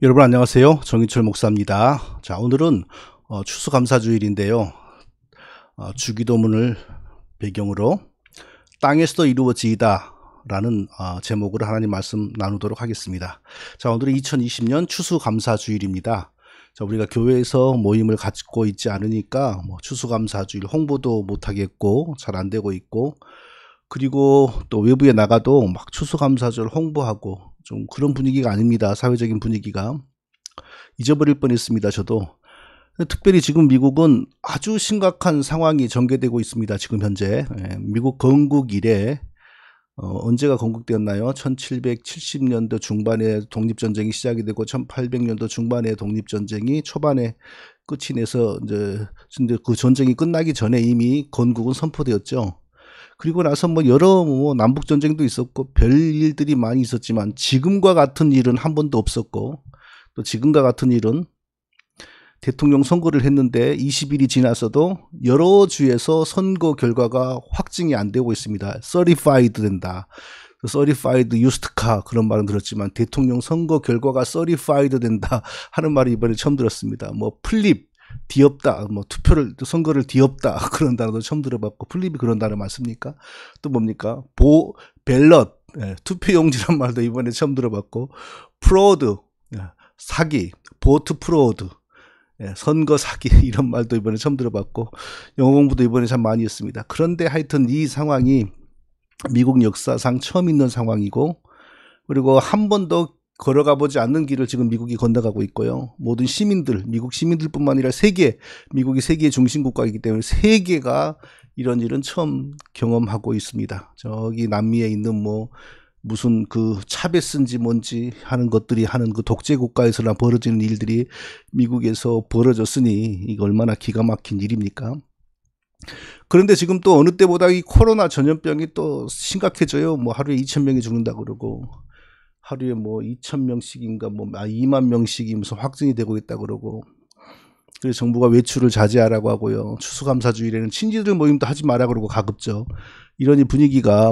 여러분 안녕하세요. 정인철 목사입니다. 자, 오늘은 추수감사주일인데요. 주기도문을 배경으로 땅에서도 이루어지이다 라는 제목으로 하나님 말씀 나누도록 하겠습니다. 자, 오늘은 2020년 추수감사주일입니다. 자, 우리가 교회에서 모임을 갖고 있지 않으니까 추수감사주일 홍보도 못하겠고 잘 안 되고 있고, 그리고 또 외부에 나가도 막 추수감사절 홍보하고 좀 그런 분위기가 아닙니다. 사회적인 분위기가. 잊어버릴 뻔했습니다. 저도. 특별히 지금 미국은 아주 심각한 상황이 전개되고 있습니다. 지금 현재. 미국 건국 이래 언제가 건국되었나요? 1770년도 중반에 독립전쟁이 시작이 되고 1800년도 중반에 독립전쟁이 초반에 끝이 내서 이제 그 전쟁이 끝나기 전에 이미 건국은 선포되었죠. 그리고 나서 여러 남북 전쟁도 있었고 별 일들이 많이 있었지만 지금과 같은 일은 한 번도 없었고, 또 지금과 같은 일은 대통령 선거를 했는데 20일이 지나서도 여러 주에서 선거 결과가 확증이 안 되고 있습니다. certified 된다. certified used car 그런 말은 들었지만 대통령 선거 결과가 certified 된다 하는 말을 이번에 처음 들었습니다. 플립 뒤엎다, 선거를 뒤엎다 그런 단어도 처음 들어봤고, 플립이 그런 단어 맞습니까? 또 뭡니까? 벨럿, 투표용지란 말도 이번에 처음 들어봤고, 프로드, 사기, 보트 프로드, 선거 사기 이런 말도 이번에 처음 들어봤고, 영어 공부도 이번에 참 많이 했습니다. 그런데 하여튼 이 상황이 미국 역사상 처음 있는 상황이고, 그리고 한 번도 걸어가 보지 않는 길을 지금 미국이 건너가고 있고요. 모든 시민들, 미국 시민들뿐만 아니라 미국이 세계의 중심국가이기 때문에 세계가 이런 일은 처음 경험하고 있습니다. 저기 남미에 있는 무슨 그 차베스인지 뭔지 하는 것들이 하는 그 독재 국가에서나 벌어지는 일들이 미국에서 벌어졌으니 이거 얼마나 기가 막힌 일입니까? 그런데 지금 또 어느 때보다 이 코로나 전염병이 또 심각해져요. 하루에 2,000명이 죽는다 그러고, 하루에 2,000명씩인가 2만 명씩이 무슨 확진이 되고 있다 그러고, 그래서 정부가 외출을 자제하라고 하고요. 추수감사주일에는 친지들 모임도 하지 마라 그러고 가급적. 이런 분위기가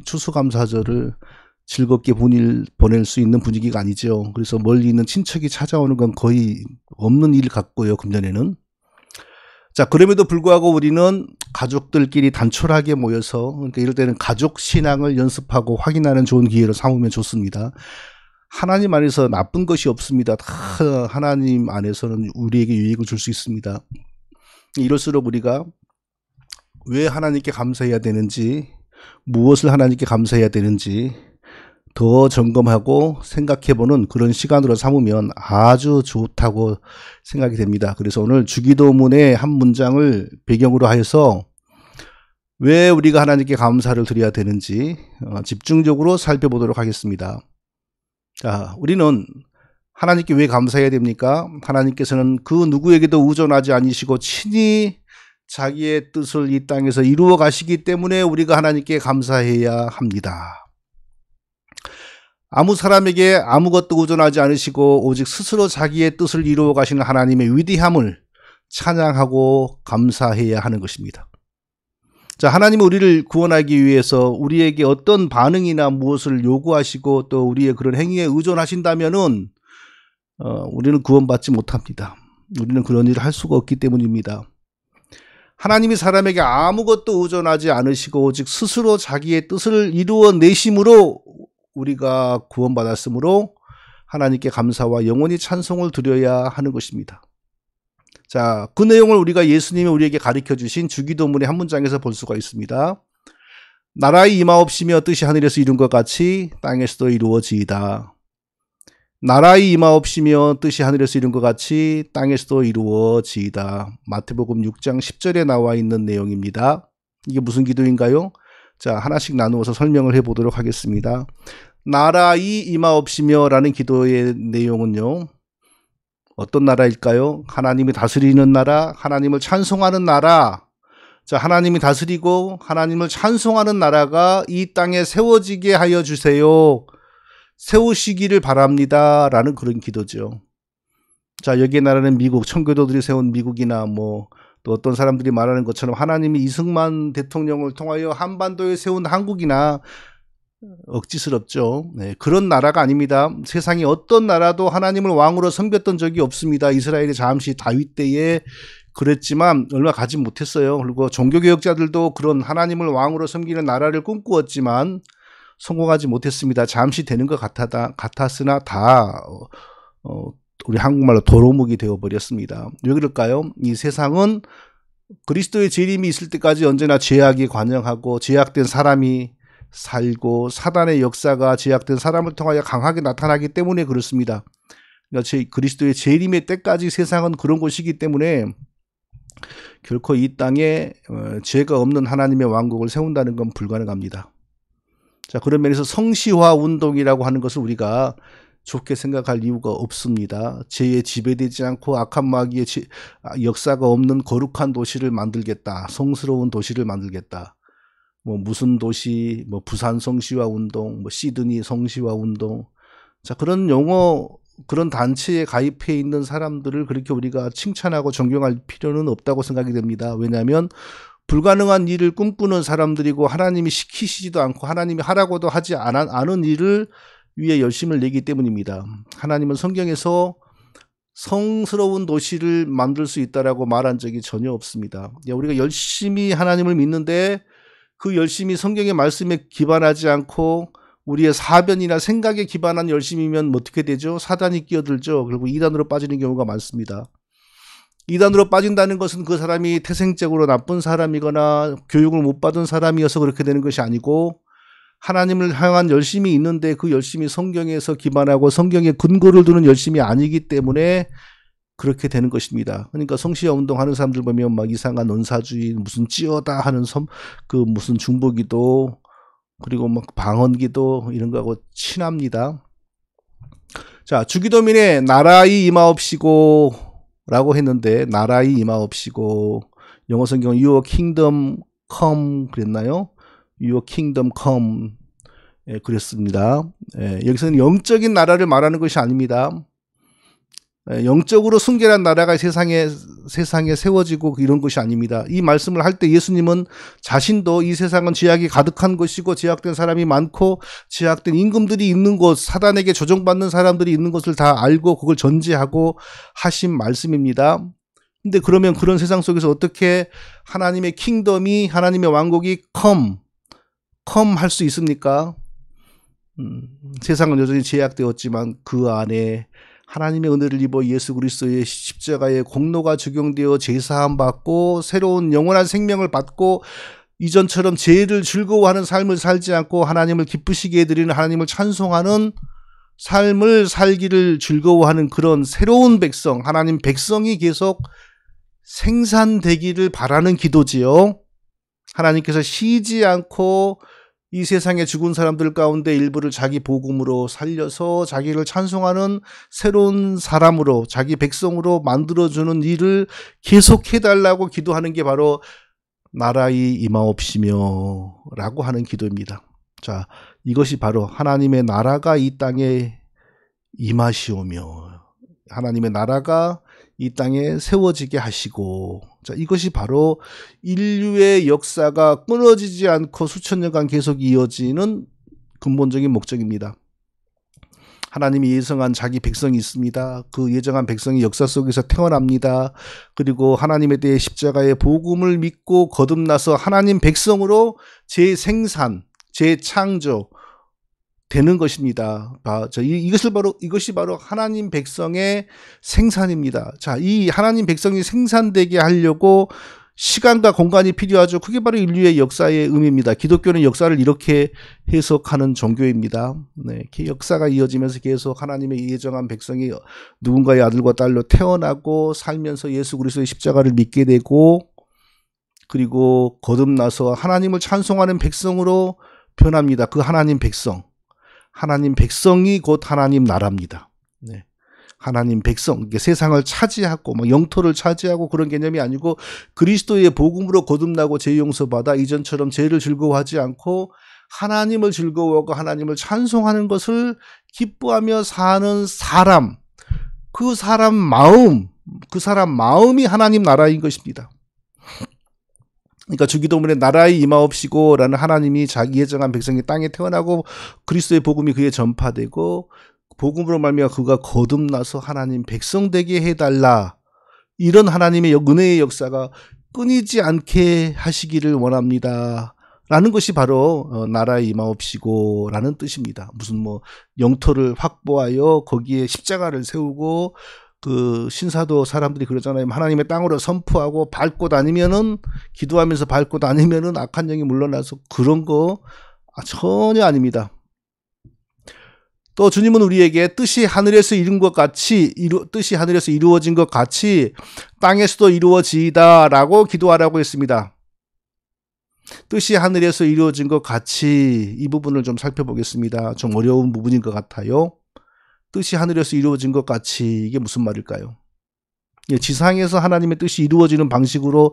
추수감사절을 즐겁게 보낼 수 있는 분위기가 아니죠. 그래서 멀리 있는 친척이 찾아오는 건 거의 없는 일 같고요, 금년에는. 자, 그럼에도 불구하고 우리는 가족들끼리 단촐하게 모여서, 그러니까 이럴 때는 가족 신앙을 연습하고 확인하는 좋은 기회로 삼으면 좋습니다. 하나님 안에서 나쁜 것이 없습니다. 다 하나님 안에서는 우리에게 유익을 줄 수 있습니다. 이럴수록 우리가 왜 하나님께 감사해야 되는지, 무엇을 하나님께 감사해야 되는지 더 점검하고 생각해보는 그런 시간으로 삼으면 아주 좋다고 생각이 됩니다. 그래서 오늘 주기도문의 한 문장을 배경으로 하여서 왜 우리가 하나님께 감사를 드려야 되는지 집중적으로 살펴보도록 하겠습니다. 자, 우리는 하나님께 왜 감사해야 됩니까? 하나님께서는 그 누구에게도 의존하지 않으시고 친히 자기의 뜻을 이 땅에서 이루어 가시기 때문에 우리가 하나님께 감사해야 합니다. 아무 사람에게 아무것도 의존하지 않으시고 오직 스스로 자기의 뜻을 이루어 가시는 하나님의 위대함을 찬양하고 감사해야 하는 것입니다. 자, 하나님은 우리를 구원하기 위해서 우리에게 어떤 반응이나 무엇을 요구하시고 또 우리의 그런 행위에 의존하신다면은 우리는 구원받지 못합니다. 우리는 그런 일을 할 수가 없기 때문입니다. 하나님이 사람에게 아무것도 의존하지 않으시고 오직 스스로 자기의 뜻을 이루어 내심으로 우리가 구원받았으므로 하나님께 감사와 영원히 찬송을 드려야 하는 것입니다. 자, 그 내용을 우리가 예수님이 우리에게 가르쳐 주신 주기도문의 한 문장에서 볼 수가 있습니다. 나라의 임하옵시며 뜻이 하늘에서 이룬 것 같이 땅에서도 이루어지이다. 나라의 임하옵시며 뜻이 하늘에서 이룬 것 같이 땅에서도 이루어지이다. 마태복음 6장 10절에 나와 있는 내용입니다. 이게 무슨 기도인가요? 자, 하나씩 나누어서 설명을 해보도록 하겠습니다. 나라의 임하옵시며 라는 기도의 내용은요, 어떤 나라일까요? 하나님이 다스리는 나라, 하나님을 찬송하는 나라. 자, 하나님이 다스리고 하나님을 찬송하는 나라가 이 땅에 세워지게 하여 주세요. 세우시기를 바랍니다. 라는 그런 기도죠. 자, 여기에 나라는 미국, 청교도들이 세운 미국이나 또 어떤 사람들이 말하는 것처럼 하나님이 이승만 대통령을 통하여 한반도에 세운 한국이나 억지스럽죠. 네, 그런 나라가 아닙니다. 세상에 어떤 나라도 하나님을 왕으로 섬겼던 적이 없습니다. 이스라엘이 잠시 다윗 때에 그랬지만 얼마 가지 못했어요. 그리고 종교개혁자들도 그런 하나님을 왕으로 섬기는 나라를 꿈꾸었지만 성공하지 못했습니다. 잠시 되는 것 같았으나 다 우리 한국말로 도루묵이 되어버렸습니다. 왜 그럴까요? 이 세상은 그리스도의 재림이 있을 때까지 언제나 죄악이 관영하고 죄악된 사람이 살고 사단의 역사가 죄악된 사람을 통하여 강하게 나타나기 때문에 그렇습니다. 그러니까 그리스도의 재림의 때까지 세상은 그런 곳이기 때문에 결코 이 땅에 죄가 없는 하나님의 왕국을 세운다는 건 불가능합니다. 자, 그런 면에서 성시화 운동이라고 하는 것을 우리가 좋게 생각할 이유가 없습니다. 죄에 지배되지 않고 악한 마귀의 역사가 없는 거룩한 도시를 만들겠다. 성스러운 도시를 만들겠다. 뭐 무슨 도시, 뭐 부산 성시화 운동, 뭐 시드니 성시화 운동. 자, 그런 용어, 그런 단체에 가입해 있는 사람들을 그렇게 우리가 칭찬하고 존경할 필요는 없다고 생각이 됩니다. 왜냐하면 불가능한 일을 꿈꾸는 사람들이고 하나님이 시키시지도 않고 하나님이 하라고도 하지 않은 일을 위해 열심을 내기 때문입니다. 하나님은 성경에서 성스러운 도시를 만들 수 있다라고 말한 적이 전혀 없습니다. 우리가 열심히 하나님을 믿는데 그 열심히 성경의 말씀에 기반하지 않고 우리의 사변이나 생각에 기반한 열심이면 어떻게 되죠? 사단이 끼어들죠. 그리고 이단으로 빠지는 경우가 많습니다. 이단으로 빠진다는 것은 그 사람이 태생적으로 나쁜 사람이거나 교육을 못 받은 사람이어서 그렇게 되는 것이 아니고 하나님을 향한 열심이 있는데 그 열심이 성경에서 기반하고 성경에 근거를 두는 열심이 아니기 때문에 그렇게 되는 것입니다. 그러니까 성시화 운동하는 사람들 보면 막 이상한 은사주의, 무슨 찌어다 하는 그 무슨 중보기도, 그리고 막 방언기도 이런 거하고 친합니다. 자, 주기도민의 나라의 임하옵시고 라고 했는데 나라의 임하옵시고, 영어 성경은 Your kingdom come 그랬나요? Your kingdom come. 예, 그랬습니다. 예, 여기서는 영적인 나라를 말하는 것이 아닙니다. 영적으로 순결한 나라가 세상에 세워지고 이런 것이 아닙니다. 이 말씀을 할 때 예수님은 자신도 이 세상은 죄악이 가득한 것이고 죄악된 사람이 많고 죄악된 임금들이 있는 곳, 사단에게 조종받는 사람들이 있는 것을 다 알고 그걸 전제하고 하신 말씀입니다. 근데 그러면 그런 세상 속에서 어떻게 하나님의 킹덤이, 하나님의 왕국이 come 할 수 있습니까? 세상은 여전히 죄악되었지만 그 안에 하나님의 은혜를 입어 예수 그리스도의 십자가의 공로가 적용되어 제사함 받고 새로운 영원한 생명을 받고 이전처럼 죄를 즐거워하는 삶을 살지 않고 하나님을 기쁘시게 해드리는, 하나님을 찬송하는 삶을 살기를 즐거워하는 그런 새로운 백성, 하나님 백성이 계속 생산되기를 바라는 기도지요. 하나님께서 쉬지 않고 이 세상에 죽은 사람들 가운데 일부를 자기 복음으로 살려서 자기를 찬송하는 새로운 사람으로, 자기 백성으로 만들어주는 일을 계속해달라고 기도하는 게 바로 나라의 임하옵시며 라고 하는 기도입니다. 자, 이것이 바로 하나님의 나라가 이 땅에 임하시오며 하나님의 나라가 이 땅에 세워지게 하시고, 자, 이것이 바로 인류의 역사가 끊어지지 않고 수천 년간 계속 이어지는 근본적인 목적입니다. 하나님이 예정한 자기 백성이 있습니다. 그 예정한 백성이 역사 속에서 태어납니다. 그리고 하나님에 대해 십자가의 복음을 믿고 거듭나서 하나님 백성으로 재생산, 재창조 되는 것입니다. 이것이 바로 하나님 백성의 생산입니다. 자, 이 하나님 백성이 생산되게 하려고 시간과 공간이 필요하죠. 그게 바로 인류의 역사의 의미입니다. 기독교는 역사를 이렇게 해석하는 종교입니다. 네, 역사가 이어지면서 계속 하나님의 예정한 백성이 누군가의 아들과 딸로 태어나고 살면서 예수 그리스도의 십자가를 믿게 되고, 그리고 거듭나서 하나님을 찬송하는 백성으로 변합니다. 그 하나님 백성이 곧 하나님 나라입니다. 네. 하나님 백성, 세상을 차지하고 영토를 차지하고 그런 개념이 아니고 그리스도의 복음으로 거듭나고 죄 용서받아 이전처럼 죄를 즐거워하지 않고 하나님을 즐거워하고 하나님을 찬송하는 것을 기뻐하며 사는 사람, 그 사람 마음이 하나님 나라인 것입니다. 그러니까 주기도문에 나라의 임하옵시고 라는 하나님이 자기 예정한 백성이 땅에 태어나고 그리스도의 복음이 그에 전파되고 복음으로 말미암아 그가 거듭나서 하나님 백성 되게 해달라. 이런 하나님의 은혜의 역사가 끊이지 않게 하시기를 원합니다. 라는 것이 바로 나라에 임하옵시고 라는 뜻입니다. 무슨 뭐 영토를 확보하여 거기에 십자가를 세우고 그 신사도 사람들이 그러잖아요. 하나님의 땅으로 선포하고 밟고 다니면은 기도하면서 밟고 다니면은 악한 영이 물러나서 그런 거 전혀 아닙니다. 또 주님은 우리에게 뜻이 하늘에서 이룬 것 같이 뜻이 하늘에서 이루어진 것 같이 땅에서도 이루어지이다라고 기도하라고 했습니다. 뜻이 하늘에서 이루어진 것 같이 이 부분을 좀 살펴보겠습니다. 좀 어려운 부분인 것 같아요. 뜻이 하늘에서 이루어진 것 같이 이게 무슨 말일까요? 지상에서 하나님의 뜻이 이루어지는 방식으로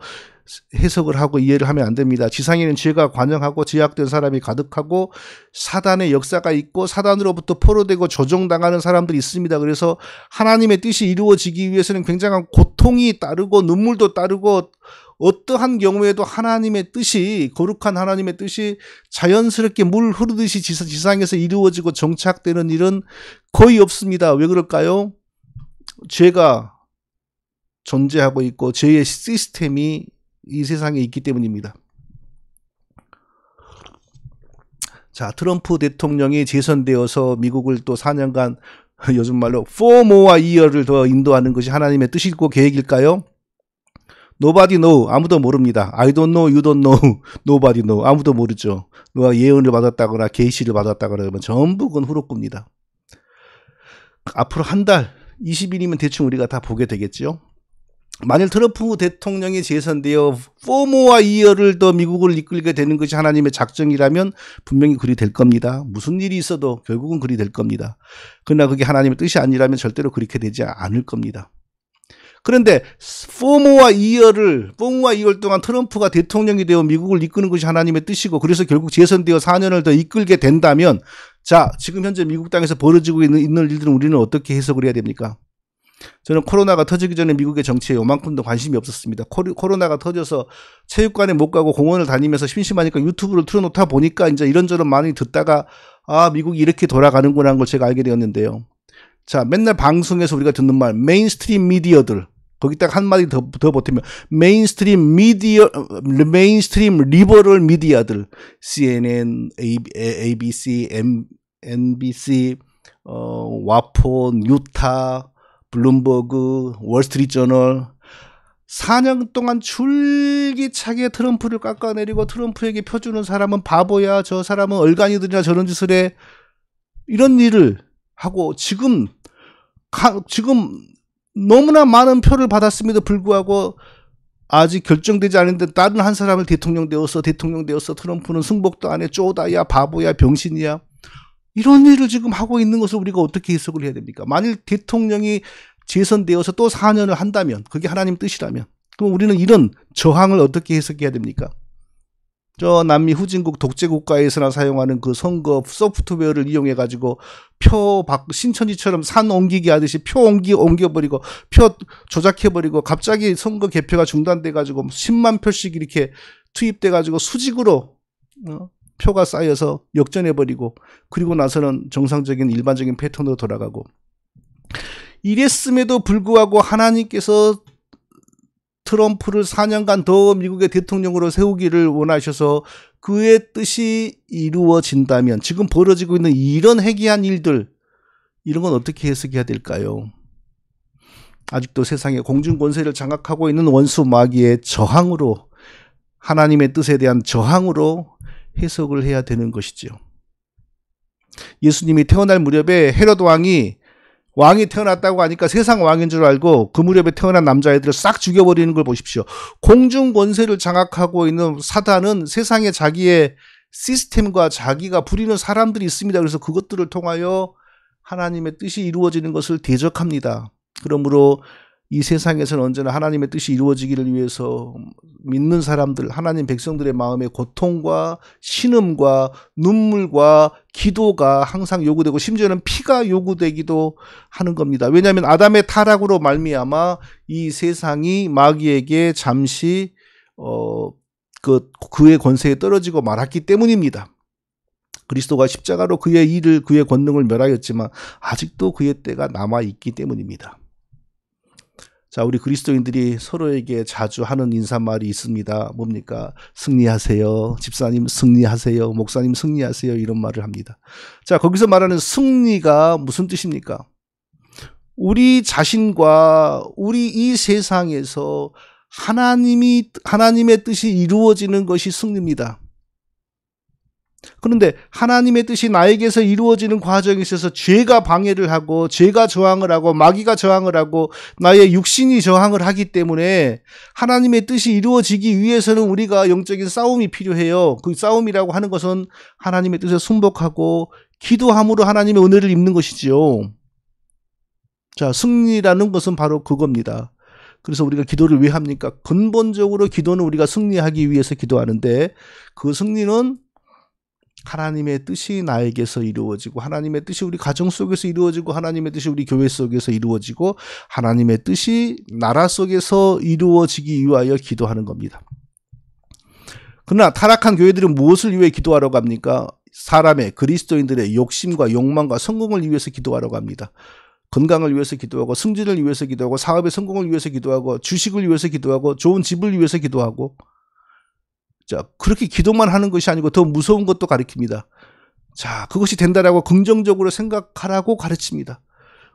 해석을 하고 이해를 하면 안 됩니다. 지상에는 죄가 관영하고 제약된 사람이 가득하고 사단의 역사가 있고 사단으로부터 포로되고 조종당하는 사람들이 있습니다. 그래서 하나님의 뜻이 이루어지기 위해서는 굉장한 고통이 따르고 눈물도 따르고 어떠한 경우에도 하나님의 뜻이 거룩한 하나님의 뜻이 자연스럽게 물 흐르듯이 지상에서 이루어지고 정착되는 일은 거의 없습니다. 왜 그럴까요? 죄가 존재하고 있고 죄의 시스템이 이 세상에 있기 때문입니다. 자, 트럼프 대통령이 재선되어서 미국을 또 4년간 요즘 말로 4 more year를 더 인도하는 것이 하나님의 뜻이고 계획일까요? Nobody know. 아무도 모릅니다. I don't know, you don't know, nobody know. 아무도 모르죠. 누가 예언을 받았다거나 계시를 받았다거나 그러면 전부 그건 후루꾸입니다. 앞으로 한 달, 20일이면 대충 우리가 다 보게 되겠죠. 만일 트럼프 대통령이 재선되어 4 more year를 더 미국을 이끌게 되는 것이 하나님의 작정이라면 분명히 그리 될 겁니다. 무슨 일이 있어도 결국은 그리 될 겁니다. 그러나 그게 하나님의 뜻이 아니라면 절대로 그렇게 되지 않을 겁니다. 그런데 4 more year 동안 트럼프가 대통령이 되어 미국을 이끄는 것이 하나님의 뜻이고 그래서 결국 재선되어 4년을 더 이끌게 된다면 자, 지금 현재 미국 땅에서 벌어지고 있는 일들은 우리는 어떻게 해석을 해야 됩니까? 저는 코로나가 터지기 전에 미국의 정치에 요만큼도 관심이 없었습니다. 코로나가 터져서 체육관에 못 가고 공원을 다니면서 심심하니까 유튜브를 틀어놓다 보니까 이제 이런저런 많이 듣다가 아, 미국이 이렇게 돌아가는구나 하는 걸 제가 알게 되었는데요. 자, 맨날 방송에서 우리가 듣는 말, 메인스트림 미디어들. 거기다가 한마디 더 보태면, 메인스트림 리버럴 미디어들. CNN, ABC, NBC, 와폰, 유타, 블룸버그, 월스트리트저널. 4년 동안 줄기차게 트럼프를 깎아내리고 트럼프에게 펴주는 사람은 바보야, 저 사람은 얼간이들이나 저런 짓을 해. 이런 일을 하고 지금 너무나 많은 표를 받았음에도 불구하고 아직 결정되지 않은데 다른 한 사람을 대통령 되어서 트럼프는 승복도 안 해, 쪼다야, 바보야, 병신이야. 이런 일을 지금 하고 있는 것을 우리가 어떻게 해석을 해야 됩니까? 만일 대통령이 재선되어서 또 4년을 한다면, 그게 하나님 뜻이라면, 그럼 우리는 이런 저항을 어떻게 해석해야 됩니까? 저 남미 후진국 독재국가에서나 사용하는 그 선거 소프트웨어를 이용해가지고 신천지처럼 산 옮기기 하듯이 표 옮겨버리고 표 조작해버리고 갑자기 선거 개표가 중단돼가지고 10만 표씩 이렇게 투입돼가지고 수직으로 표가 쌓여서 역전해버리고 그리고 나서는 정상적인 일반적인 패턴으로 돌아가고 이랬음에도 불구하고 하나님께서 트럼프를 4년간 더 미국의 대통령으로 세우기를 원하셔서 그의 뜻이 이루어진다면 지금 벌어지고 있는 이런 해괴한 일들 이런 건 어떻게 해석해야 될까요? 아직도 세상에 공중권세를 장악하고 있는 원수 마귀의 저항으로 하나님의 뜻에 대한 저항으로 해석을 해야 되는 것이죠. 예수님이 태어날 무렵에 헤롯 왕이 태어났다고 하니까 세상 왕인 줄 알고 그 무렵에 태어난 남자애들을 싹 죽여버리는 걸 보십시오. 공중 권세를 장악하고 있는 사단은 세상에 자기의 시스템과 자기가 부리는 사람들이 있습니다. 그래서 그것들을 통하여 하나님의 뜻이 이루어지는 것을 대적합니다. 그러므로 이 세상에서는 언제나 하나님의 뜻이 이루어지기를 위해서 믿는 사람들, 하나님 백성들의 마음에 고통과 신음과 눈물과 기도가 항상 요구되고 심지어는 피가 요구되기도 하는 겁니다. 왜냐하면 아담의 타락으로 말미암아 이 세상이 마귀에게 잠시 그의 권세에 떨어지고 말았기 때문입니다. 그리스도가 십자가로 그의 일을, 그의 권능을 멸하였지만 아직도 그의 때가 남아있기 때문입니다. 자, 우리 그리스도인들이 서로에게 자주 하는 인사말이 있습니다. 뭡니까? 승리하세요. 집사님 승리하세요. 목사님 승리하세요. 이런 말을 합니다. 자, 거기서 말하는 승리가 무슨 뜻입니까? 우리 자신과 우리 이 세상에서 하나님의 뜻이 이루어지는 것이 승리입니다. 그런데 하나님의 뜻이 나에게서 이루어지는 과정에 있어서 죄가 방해를 하고, 죄가 저항을 하고, 마귀가 저항을 하고, 나의 육신이 저항을 하기 때문에 하나님의 뜻이 이루어지기 위해서는 우리가 영적인 싸움이 필요해요. 그 싸움이라고 하는 것은 하나님의 뜻에 순복하고 기도함으로 하나님의 은혜를 입는 것이지요. 자, 승리라는 것은 바로 그겁니다. 그래서 우리가 기도를 왜 합니까? 근본적으로 기도는 우리가 승리하기 위해서 기도하는데, 그 승리는 하나님의 뜻이 나에게서 이루어지고, 하나님의 뜻이 우리 가정 속에서 이루어지고, 하나님의 뜻이 우리 교회 속에서 이루어지고, 하나님의 뜻이 나라 속에서 이루어지기 위하여 기도하는 겁니다. 그러나 타락한 교회들은 무엇을 위해 기도하러 갑니까? 사람의, 그리스도인들의 욕심과 욕망과 성공을 위해서 기도하러 갑니다. 건강을 위해서 기도하고, 승진을 위해서 기도하고, 사업의 성공을 위해서 기도하고, 주식을 위해서 기도하고, 좋은 집을 위해서 기도하고. 자, 그렇게 기도만 하는 것이 아니고 더 무서운 것도 가르칩니다. 자, 그것이 된다라고 긍정적으로 생각하라고 가르칩니다.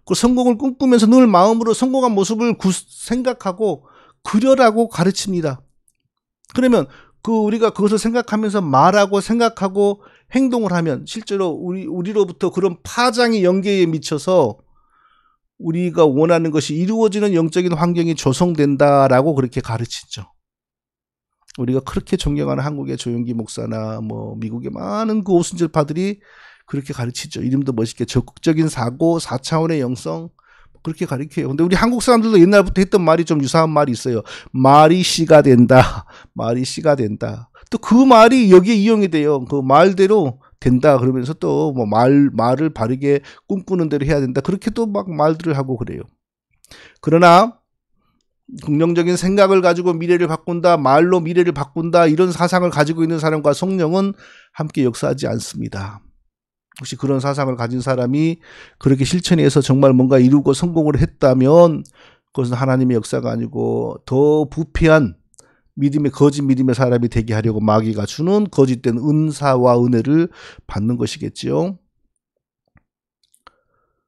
그 성공을 꿈꾸면서 늘 마음으로 성공한 모습을 생각하고 그려라고 가르칩니다. 그러면 우리가 그것을 생각하면서 말하고 생각하고 행동을 하면 실제로 우리로부터 그런 파장이 영계에 미쳐서 우리가 원하는 것이 이루어지는 영적인 환경이 조성된다라고 그렇게 가르치죠. 우리가 그렇게 존경하는 한국의 조영기 목사나 미국의 많은 그 오순절파들이 그렇게 가르치죠. 이름도 멋있게 적극적인 사고, 4차원의 영성, 그렇게 가르쳐요. 근데 우리 한국 사람들도 옛날부터 했던 말이 좀 유사한 말이 있어요. 말이 씨가 된다. 말이 씨가 된다. 또 그 말이 여기에 이용이 돼요. 그 말대로 된다. 그러면서 또 말을 바르게 꿈꾸는 대로 해야 된다. 그렇게 또 막 말들을 하고 그래요. 그러나 긍정적인 생각을 가지고 미래를 바꾼다, 말로 미래를 바꾼다, 이런 사상을 가지고 있는 사람과 성령은 함께 역사하지 않습니다. 혹시 그런 사상을 가진 사람이 그렇게 실천해서 정말 뭔가 이루고 성공을 했다면 그것은 하나님의 역사가 아니고 더 부패한 거짓 믿음의 사람이 되게 하려고 마귀가 주는 거짓된 은사와 은혜를 받는 것이겠지요.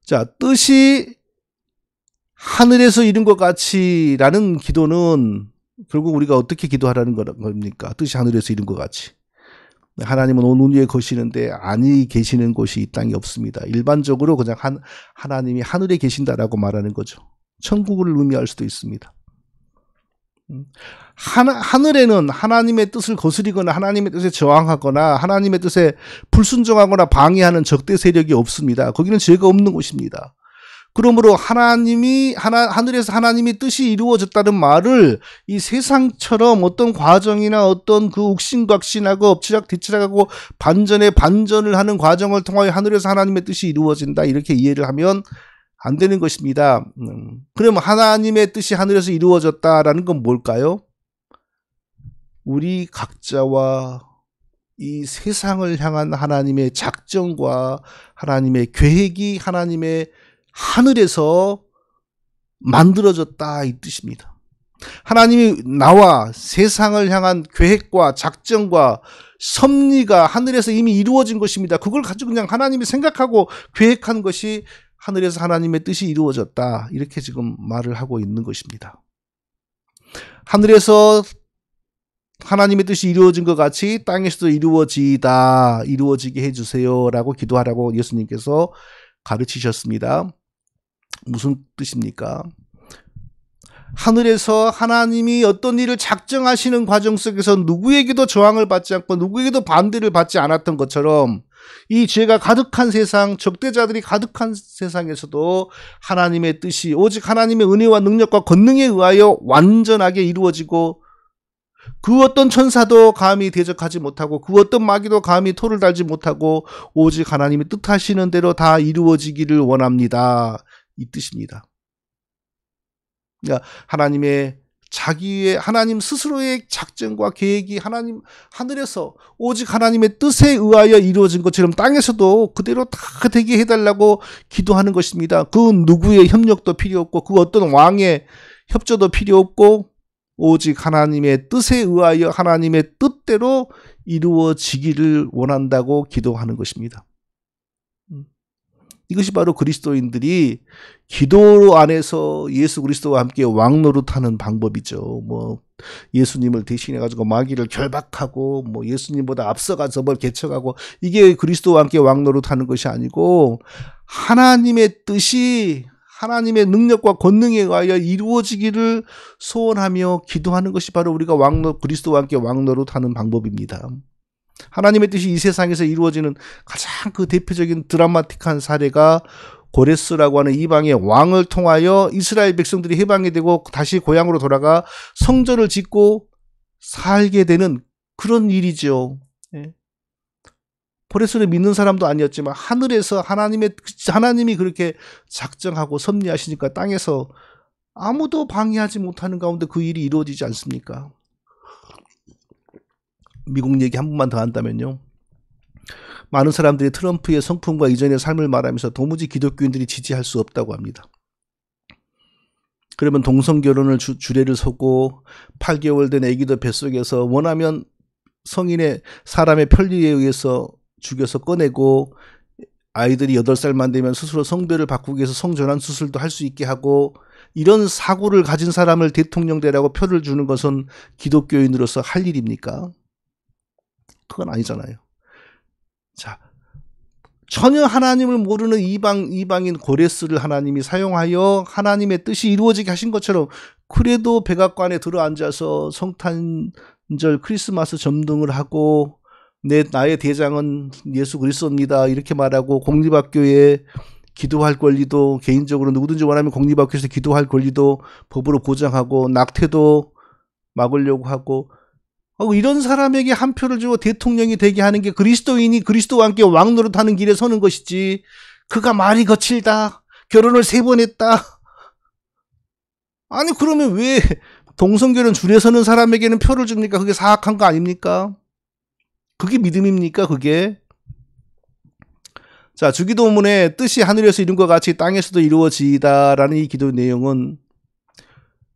자, 뜻이 하늘에서 이룬 것 같이라는 기도는 결국 우리가 어떻게 기도하라는 겁니까? 뜻이 하늘에서 이룬 것 같이. 하나님은 온 위에 거시는데 아니 계시는 곳이 이 땅에 없습니다. 일반적으로 그냥 하나님이 하늘에 계신다라고 말하는 거죠. 천국을 의미할 수도 있습니다. 하늘에는 하나님의 뜻을 거스리거나 하나님의 뜻에 저항하거나 하나님의 뜻에 불순종하거나 방해하는 적대 세력이 없습니다. 거기는 죄가 없는 곳입니다. 그러므로 하늘에서 하나님의 뜻이 이루어졌다는 말을 이 세상처럼 어떤 과정이나 어떤 그 욱신각신하고 엎치락뒤치락하고 반전을 하는 과정을 통하여 하늘에서 하나님의 뜻이 이루어진다, 이렇게 이해를 하면 안 되는 것입니다. 그럼 하나님의 뜻이 하늘에서 이루어졌다라는 건 뭘까요? 우리 각자와 이 세상을 향한 하나님의 작정과 하나님의 계획이 하나님의 하늘에서 만들어졌다, 이 뜻입니다. 하나님이 나와 세상을 향한 계획과 작정과 섭리가 하늘에서 이미 이루어진 것입니다. 그걸 가지고 그냥 하나님이 생각하고 계획한 것이 하늘에서 하나님의 뜻이 이루어졌다, 이렇게 지금 말을 하고 있는 것입니다. 하늘에서 하나님의 뜻이 이루어진 것 같이 땅에서도 이루어지게 해주세요 라고 기도하라고 예수님께서 가르치셨습니다. 무슨 뜻입니까? 하늘에서 하나님이 어떤 일을 작정하시는 과정 속에서 누구에게도 저항을 받지 않고 누구에게도 반대를 받지 않았던 것처럼 이 죄가 가득한 세상, 적대자들이 가득한 세상에서도 하나님의 뜻이 오직 하나님의 은혜와 능력과 권능에 의하여 완전하게 이루어지고, 그 어떤 천사도 감히 대적하지 못하고 그 어떤 마귀도 감히 토를 달지 못하고 오직 하나님이 뜻하시는 대로 다 이루어지기를 원합니다, 이 뜻입니다. 그러니까 하나님의 자기의 하나님 스스로의 작정과 계획이 하늘에서 오직 하나님의 뜻에 의하여 이루어진 것처럼 땅에서도 그대로 다 되게 해달라고 기도하는 것입니다. 그 누구의 협력도 필요 없고 그 어떤 왕의 협조도 필요 없고 오직 하나님의 뜻에 의하여 하나님의 뜻대로 이루어지기를 원한다고 기도하는 것입니다. 이것이 바로 그리스도인들이 기도 안에서 예수 그리스도와 함께 왕노릇하는 방법이죠. 예수님을 대신해 가지고 마귀를 결박하고 예수님보다 앞서가서 뭘 개척하고 이게 그리스도와 함께 왕노릇하는 것이 아니고 하나님의 뜻이 하나님의 능력과 권능에 의하여 이루어지기를 소원하며 기도하는 것이 바로 우리가 그리스도와 함께 왕노릇하는 방법입니다. 하나님의 뜻이 이 세상에서 이루어지는 가장 그 대표적인 드라마틱한 사례가 고레스라고 하는 이방의 왕을 통하여 이스라엘 백성들이 해방이 되고 다시 고향으로 돌아가 성전을 짓고 살게 되는 그런 일이죠. 고레스를 믿는 사람도 아니었지만 하늘에서 하나님이 그렇게 작정하고 섭리하시니까 땅에서 아무도 방해하지 못하는 가운데 그 일이 이루어지지 않습니까? 미국 얘기 한 번만 더 한다면요. 많은 사람들이 트럼프의 성품과 이전의 삶을 말하면서 도무지 기독교인들이 지지할 수 없다고 합니다. 그러면 동성결혼을 주례를 서고 8개월 된 아기도 뱃속에서 원하면 성인의 사람의 편리에 의해서 죽여서 꺼내고 아이들이 8살만 되면 스스로 성별을 바꾸기 위해서 성전환 수술도 할 수 있게 하고 이런 사고를 가진 사람을 대통령 되라고 표를 주는 것은 기독교인으로서 할 일입니까? 그건 아니잖아요. 자, 전혀 하나님을 모르는 이방인 고레스를 하나님이 사용하여 하나님의 뜻이 이루어지게 하신 것처럼 그래도 백악관에 들어앉아서 성탄절 크리스마스 점등을 하고 나의 대장은 예수 그리스도입니다 이렇게 말하고 공립학교에 기도할 권리도 개인적으로 누구든지 원하면 공립학교에서 기도할 권리도 법으로 보장하고 낙태도 막으려고 하고 이런 사람에게 한 표를 주고 대통령이 되게 하는 게 그리스도인이 그리스도와 함께 왕노릇하는 길에 서는 것이지 그가 말이 거칠다 결혼을 3번 했다 아니 그러면 왜 동성결혼 줄에 서는 사람에게는 표를 줍니까? 그게 사악한 거 아닙니까? 그게 믿음입니까? 그게? 자, 주기도문의 뜻이 하늘에서 이룬 것 같이 땅에서도 이루어지다라는 이 기도 내용은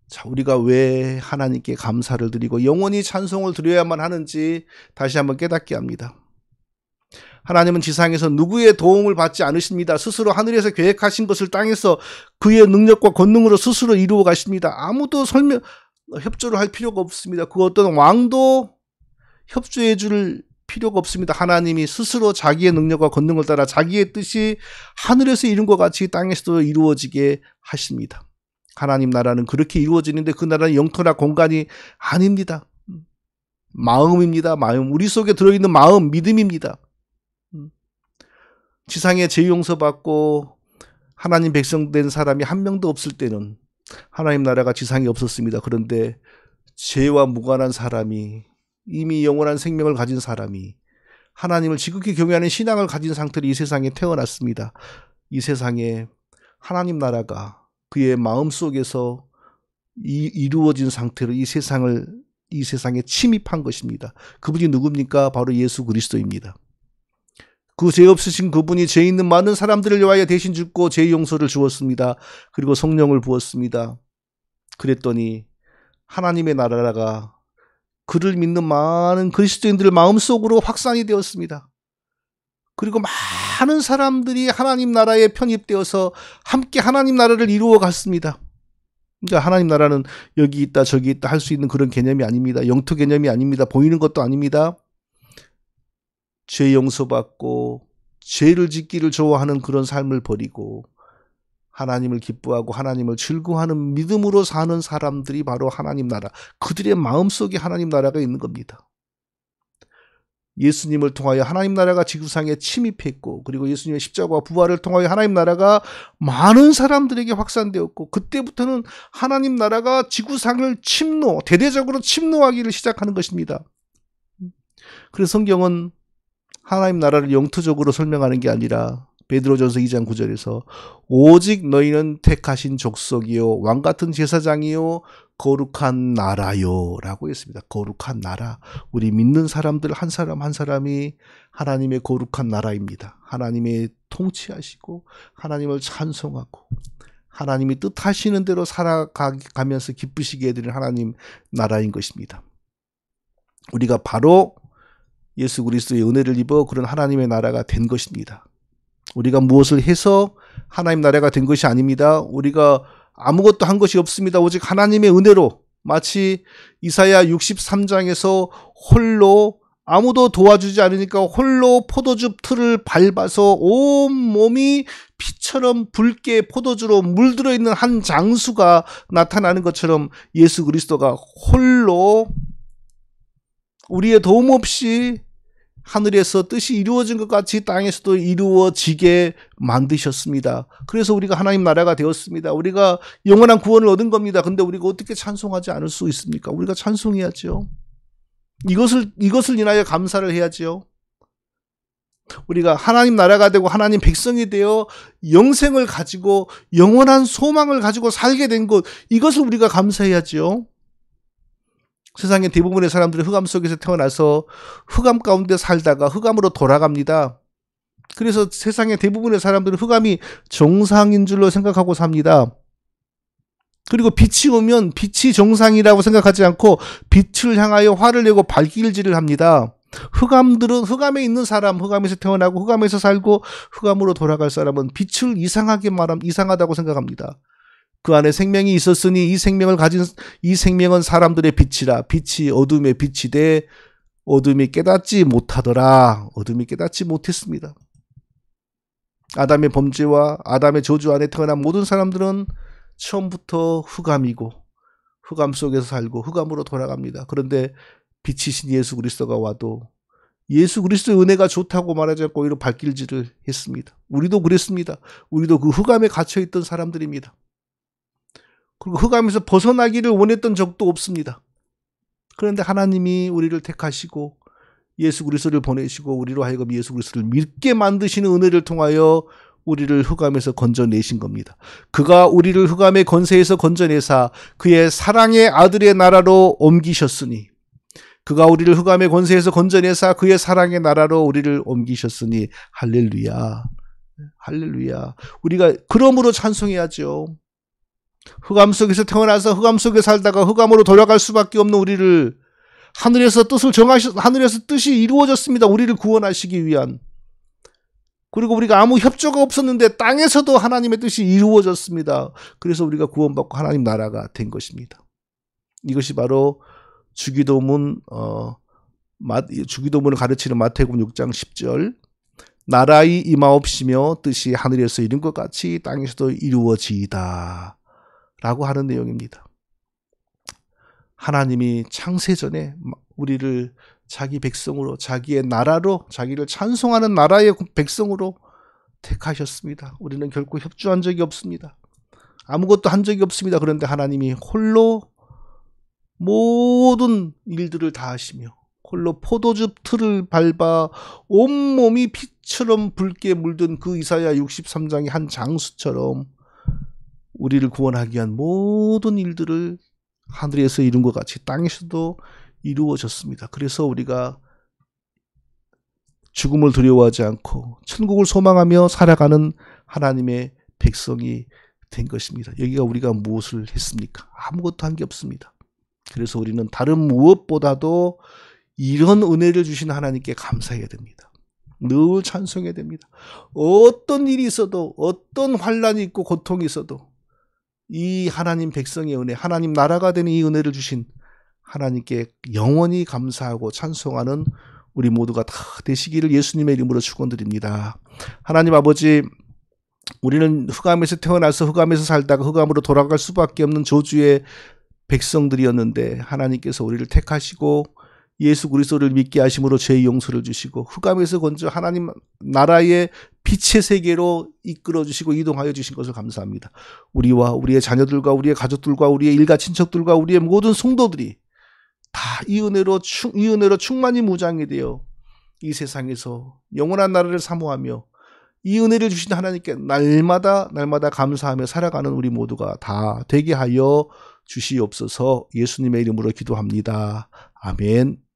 자, 우리가 왜 하나님께 감사를 드리고 영원히 찬송을 드려야만 하는지 다시 한번 깨닫게 합니다. 하나님은 지상에서 누구의 도움을 받지 않으십니다. 스스로 하늘에서 계획하신 것을 땅에서 그의 능력과 권능으로 스스로 이루어 가십니다. 아무도 협조를 할 필요가 없습니다. 그 어떤 왕도 협조해 줄 필요가 없습니다. 하나님이 스스로 자기의 능력과 권능을 따라 자기의 뜻이 하늘에서 이룬 것 같이 땅에서도 이루어지게 하십니다. 하나님 나라는 그렇게 이루어지는데 그 나라는 영토나 공간이 아닙니다. 마음입니다. 마음. 우리 속에 들어있는 마음, 믿음입니다. 지상에 죄 용서받고 하나님 백성 된 사람이 한 명도 없을 때는 하나님 나라가 지상에 없었습니다. 그런데 죄와 무관한 사람이 이미 영원한 생명을 가진 사람이 하나님을 지극히 경외하는 신앙을 가진 상태로 이 세상에 태어났습니다. 이 세상에 하나님 나라가 그의 마음속에서 이루어진 상태로 이 세상에 침입한 것입니다. 그분이 누굽니까? 바로 예수 그리스도입니다. 그 죄 없으신 그분이 죄 있는 많은 사람들을 위하여 대신 죽고 죄 용서를 주었습니다. 그리고 성령을 부었습니다. 그랬더니 하나님의 나라가 그를 믿는 많은 그리스도인들 마음속으로 확산이 되었습니다. 그리고 많은 사람들이 하나님 나라에 편입되어서 함께 하나님 나라를 이루어 갔습니다. 그러니까 하나님 나라는 여기 있다 저기 있다 할 수 있는 그런 개념이 아닙니다. 영토 개념이 아닙니다. 보이는 것도 아닙니다. 죄 용서받고 죄를 짓기를 좋아하는 그런 삶을 버리고 하나님을 기뻐하고 하나님을 즐거워하는 믿음으로 사는 사람들이 바로 하나님 나라, 그들의 마음속에 하나님 나라가 있는 겁니다. 예수님을 통하여 하나님 나라가 지구상에 침입했고 그리고 예수님의 십자가와 부활을 통하여 하나님 나라가 많은 사람들에게 확산되었고 그때부터는 하나님 나라가 지구상을 대대적으로 침노하기를 시작하는 것입니다. 그래서 성경은 하나님 나라를 영토적으로 설명하는 게 아니라 베드로전서 2장 9절에서 오직 너희는 택하신 족속이요 왕같은 제사장이요 거룩한 나라요 라고 했습니다. 거룩한 나라. 우리 믿는 사람들 한 사람 한 사람이 하나님의 거룩한 나라입니다. 하나님의 통치하시고 하나님을 찬송하고 하나님이 뜻하시는 대로 살아가면서 기쁘시게 해드리는 하나님 나라인 것입니다. 우리가 바로 예수 그리스도의 은혜를 입어 그런 하나님의 나라가 된 것입니다. 우리가 무엇을 해서 하나님 나라가 된 것이 아닙니다. 우리가 아무것도 한 것이 없습니다. 오직 하나님의 은혜로 마치 이사야 63장에서 홀로 아무도 도와주지 않으니까 홀로 포도즙 틀을 밟아서 온 몸이 피처럼 붉게 포도주로 물들어 있는 한 장수가 나타나는 것처럼 예수 그리스도가 홀로 우리의 도움 없이 하늘에서 뜻이 이루어진 것 같이 땅에서도 이루어지게 만드셨습니다. 그래서 우리가 하나님 나라가 되었습니다. 우리가 영원한 구원을 얻은 겁니다. 근데 우리가 어떻게 찬송하지 않을 수 있습니까? 우리가 찬송해야죠. 이것을 인하여 감사를 해야죠. 우리가 하나님 나라가 되고 하나님 백성이 되어 영생을 가지고 영원한 소망을 가지고 살게 된 것, 이것을 우리가 감사해야죠. 세상의 대부분의 사람들은 흑암 속에서 태어나서 흑암 가운데 살다가 흑암으로 돌아갑니다. 그래서 세상의 대부분의 사람들은 흑암이 정상인 줄로 생각하고 삽니다. 그리고 빛이 오면 빛이 정상이라고 생각하지 않고 빛을 향하여 화를 내고 발길질을 합니다. 흑암들은 흑암에 있는 사람, 흑암에서 태어나고 흑암에서 살고 흑암으로 돌아갈 사람은 빛을 이상하다고 생각합니다. 그 안에 생명이 있었으니 이 생명은 사람들의 빛이라. 빛이 어둠의 빛이 돼 어둠이 깨닫지 못하더라. 어둠이 깨닫지 못했습니다. 아담의 범죄와 아담의 저주 안에 태어난 모든 사람들은 처음부터 흑암이고 흑암 속에서 살고 흑암으로 돌아갑니다. 그런데 빛이신 예수 그리스도가 와도 예수 그리스도의 은혜가 좋다고 말하지 않고 오히려 발길질을 했습니다. 우리도 그랬습니다. 우리도 그 흑암에 갇혀있던 사람들입니다. 그리고 흑암에서 벗어나기를 원했던 적도 없습니다. 그런데 하나님이 우리를 택하시고 예수 그리스도를 보내시고 우리로 하여금 예수 그리스도를 믿게 만드시는 은혜를 통하여 우리를 흑암에서 건져내신 겁니다. 그가 우리를 흑암의 권세에서 건져내사 그의 사랑의 아들의 나라로 옮기셨으니 그가 우리를 흑암의 권세에서 건져내사 그의 사랑의 나라로 우리를 옮기셨으니 할렐루야. 할렐루야. 우리가 그러므로 찬송해야죠. 흑암 속에서 태어나서 흑암 속에 살다가 흑암으로 돌아갈 수밖에 없는 우리를 하늘에서 뜻이 이루어졌습니다. 우리를 구원하시기 위한. 그리고 우리가 아무 협조가 없었는데 땅에서도 하나님의 뜻이 이루어졌습니다. 그래서 우리가 구원받고 하나님 나라가 된 것입니다. 이것이 바로 주기도문을 가르치는 마태복음 6장 10절 나라의 임하옵시며 뜻이 하늘에서 이룬 것 같이 땅에서도 이루어지이다 라고 하는 내용입니다. 하나님이 창세전에 우리를 자기 백성으로 자기의 나라로 자기를 찬송하는 나라의 백성으로 택하셨습니다. 우리는 결코 협조한 적이 없습니다. 아무것도 한 적이 없습니다. 그런데 하나님이 홀로 모든 일들을 다 하시며 홀로 포도즙 틀을 밟아 온몸이 피처럼 붉게 물든 그 이사야 63장의 한 장수처럼 우리를 구원하기 위한 모든 일들을 하늘에서 이룬 것 같이 땅에서도 이루어졌습니다. 그래서 우리가 죽음을 두려워하지 않고 천국을 소망하며 살아가는 하나님의 백성이 된 것입니다. 여기가 우리가 무엇을 했습니까? 아무것도 한 게 없습니다. 그래서 우리는 다른 무엇보다도 이런 은혜를 주신 하나님께 감사해야 됩니다. 늘 찬송해야 됩니다. 어떤 일이 있어도 어떤 환난이 있고 고통이 있어도 이 하나님 백성의 은혜, 하나님 나라가 되는 이 은혜를 주신 하나님께 영원히 감사하고 찬송하는 우리 모두가 다 되시기를 예수님의 이름으로 축원드립니다. 하나님 아버지, 우리는 흑암에서 태어나서 흑암에서 살다가 흑암으로 돌아갈 수밖에 없는 저주의 백성들이었는데 하나님께서 우리를 택하시고 예수 그리스도를 믿게 하심으로 죄의 용서를 주시고 흑암에서 건져 하나님 나라의 빛의 세계로 이끌어 주시고 이동하여 주신 것을 감사합니다. 우리와 우리의 자녀들과 우리의 가족들과 우리의 일가 친척들과 우리의 모든 성도들이 다 이 은혜로 충만히 무장이 되어 이 세상에서 영원한 나라를 사모하며 이 은혜를 주신 하나님께 날마다 감사하며 살아가는 우리 모두가 다 되게 하여 주시옵소서. 예수님의 이름으로 기도합니다. 아멘.